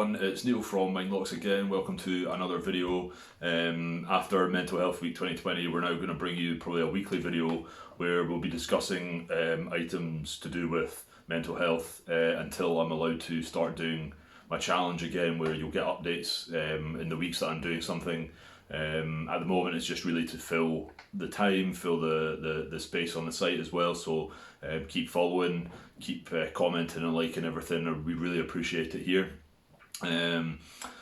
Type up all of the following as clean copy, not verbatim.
everyone, it's Neil from Mindlocks again. Welcome to another video. After Mental Health Week 2020, we're now going to bring you probably a weekly video where we'll be discussing items to do with mental health until I'm allowed to start doing my challenge again, where you'll get updates in the weeks that I'm doing something. At the moment it's just really to fill the time, fill the space on the site as well, so keep following, keep commenting and liking everything. We really appreciate it here.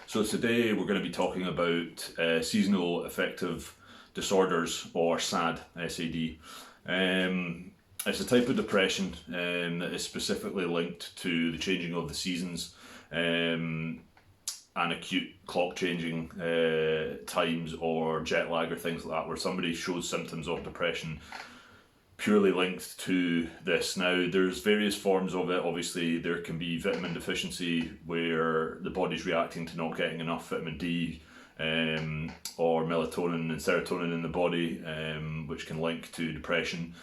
So today we're going to be talking about seasonal affective disorders, or SAD, SAD. It's a type of depression that is specifically linked to the changing of the seasons and acute clock changing times, or jet lag or things like that, where somebody shows symptoms of depression purely linked to this. Now, there's various forms of it. Obviously, there can be vitamin deficiency, where the body's reacting to not getting enough vitamin D or melatonin and serotonin in the body, which can link to depression.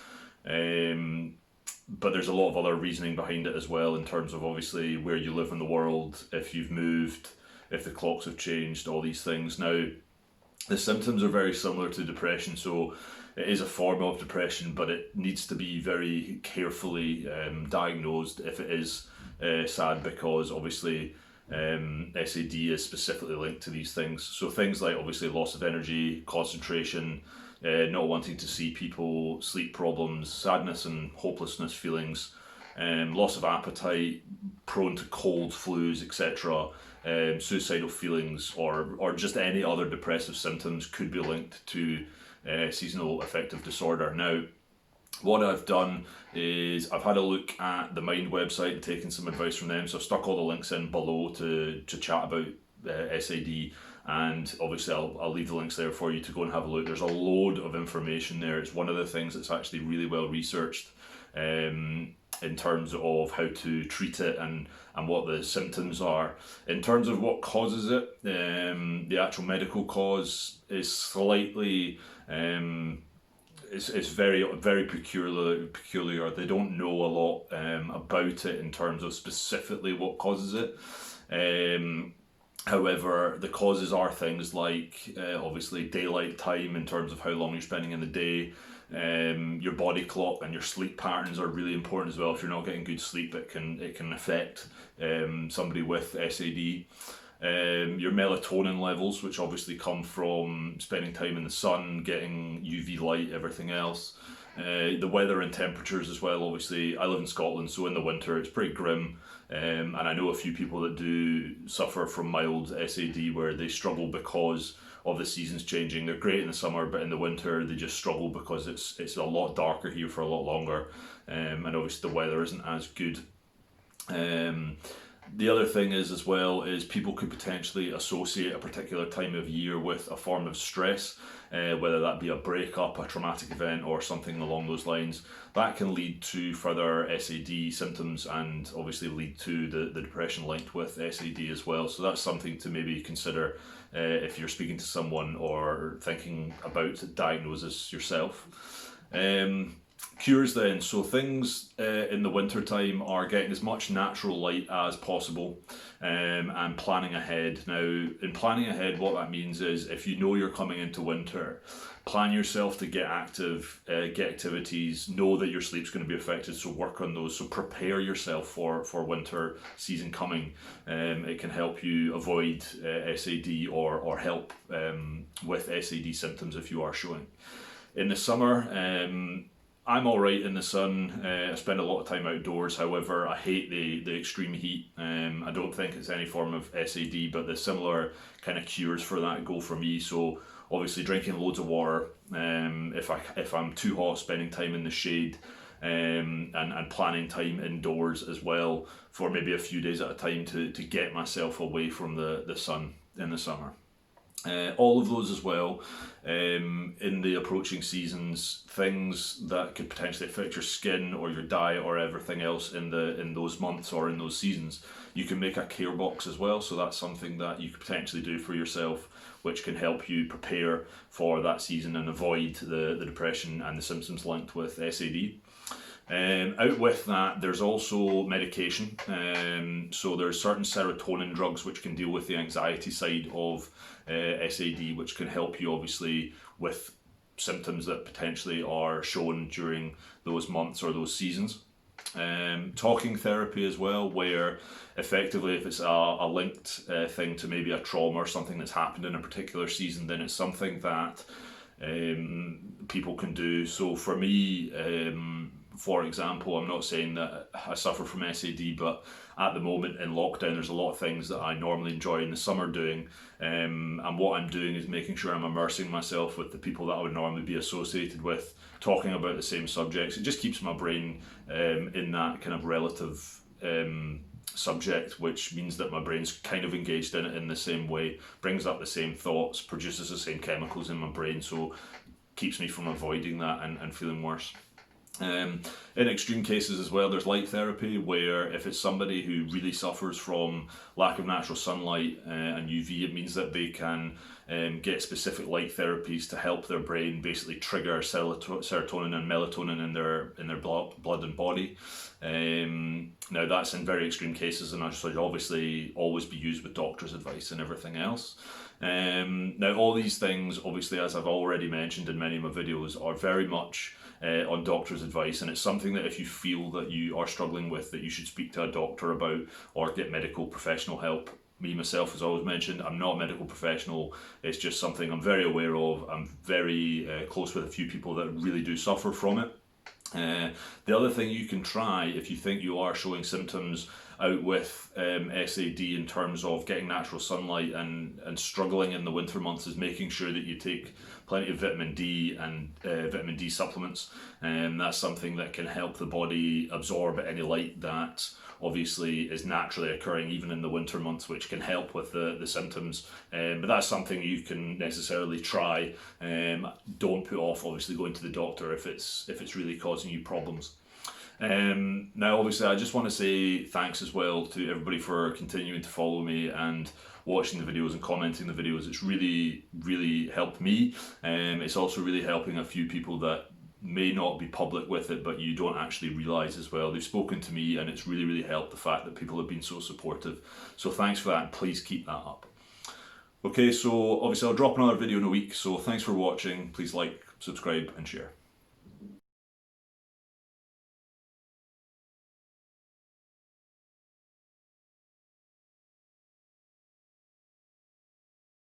But there's a lot of other reasoning behind it as well, in terms of obviously where you live in the world, if you've moved, if the clocks have changed, all these things. Now, the symptoms are very similar to depression, so it is a form of depression, but it needs to be very carefully diagnosed if it is SAD, because obviously SAD is specifically linked to these things. So things like obviously loss of energy, concentration, not wanting to see people, sleep problems, sadness and hopelessness feelings, loss of appetite, prone to colds, flus, etc., suicidal feelings, or just any other depressive symptoms could be linked to seasonal affective disorder. Now, what I've done is I've had a look at the Mind website and taken some advice from them, so I've stuck all the links in below to chat about SAD, and obviously I'll leave the links there for you to go and have a look. There's a load of information there. It's one of the things that's actually really well researched in terms of how to treat it and what the symptoms are. In terms of what causes it, the actual medical cause is slightly it's very peculiar. They don't know a lot about it in terms of specifically what causes it. However, the causes are things like obviously daylight time, in terms of how long you're spending in the day. Your body clock and your sleep patterns are really important as well. If you're not getting good sleep, it can affect somebody with SAD. Your melatonin levels, which obviously come from spending time in the sun, getting UV light, everything else. The weather and temperatures as well. Obviously, I live in Scotland, so in the winter it's pretty grim, and I know a few people that do suffer from mild SAD, where they struggle because of the seasons changing. They're great in the summer, but in the winter they just struggle because it's a lot darker here for a lot longer, and obviously the weather isn't as good. The other thing is as well is people could potentially associate a particular time of year with a form of stress, whether that be a breakup, a traumatic event, or something along those lines. That can lead to further SAD symptoms, and obviously lead to the depression linked with SAD as well. So that's something to maybe consider if you're speaking to someone or thinking about diagnosis yourself. Cures then, so things in the winter time are getting as much natural light as possible, and planning ahead. Now, in planning ahead, what that means is, if you know you're coming into winter, plan yourself to get active, get activities, know that your sleep's going to be affected, so work on those. So prepare yourself for winter season coming. It can help you avoid SAD or help with SAD symptoms if you are showing. In the summer, I'm alright in the sun. I spend a lot of time outdoors. However, I hate the extreme heat. I don't think it's any form of SAD, but the similar kind of cures for that go for me. So obviously drinking loads of water. If I'm too hot, spending time in the shade, and planning time indoors as well for maybe a few days at a time to get myself away from the sun in the summer. All of those as well, in the approaching seasons, things that could potentially affect your skin or your diet or everything else in those months or in those seasons. You can make a care box as well, so that's something that you could potentially do for yourself, which can help you prepare for that season and avoid the depression and the symptoms linked with SAD. Out with that, there's also medication. So there's certain serotonin drugs which can deal with the anxiety side of SAD, which can help you obviously with symptoms that potentially are shown during those months or those seasons. Talking therapy as well, where effectively if it's a linked thing to maybe a trauma or something that's happened in a particular season, then it's something that people can do. So for me, for example, I'm not saying that I suffer from SAD, but at the moment in lockdown, there's a lot of things that I normally enjoy in the summer doing. And what I'm doing is making sure I'm immersing myself with the people that I would normally be associated with, talking about the same subjects. It just keeps my brain in that kind of relative subject, which means that my brain's kind of engaged in it in the same way, brings up the same thoughts, produces the same chemicals in my brain, so keeps me from avoiding that and feeling worse. In extreme cases as well, there's light therapy, where if it's somebody who really suffers from lack of natural sunlight and UV, it means that they can get specific light therapies to help their brain basically trigger serotonin and melatonin in their blood and body. Now that's in very extreme cases, and should obviously always be used with doctor's advice and everything else. Now all these things, obviously, as I've already mentioned in many of my videos, are very much on doctor's advice, and it's something that if you feel that you are struggling with, that you should speak to a doctor about or get medical professional help. Me, myself, as always mentioned, I'm not a medical professional. It's just something I'm very aware of. I'm very close with a few people that really do suffer from it. The other thing you can try if you think you are showing symptoms out with SAD in terms of getting natural sunlight and struggling in the winter months is making sure that you take plenty of vitamin D and vitamin D supplements. That's something that can help the body absorb any light that obviously is naturally occurring even in the winter months, which can help with the symptoms. But that's something you can necessarily try. Don't put off obviously going to the doctor if it's really causing you problems. Now obviously I just want to say thanks as well to everybody for continuing to follow me and watching the videos and commenting the videos. It's really helped me. It's also really helping a few people that may not be public with it, but you don't actually realise as well. They've spoken to me and it's really helped, the fact that people have been so supportive. So thanks for that, and please keep that up. Okay, so obviously I'll drop another video in a week, so thanks for watching. Please like, subscribe and share.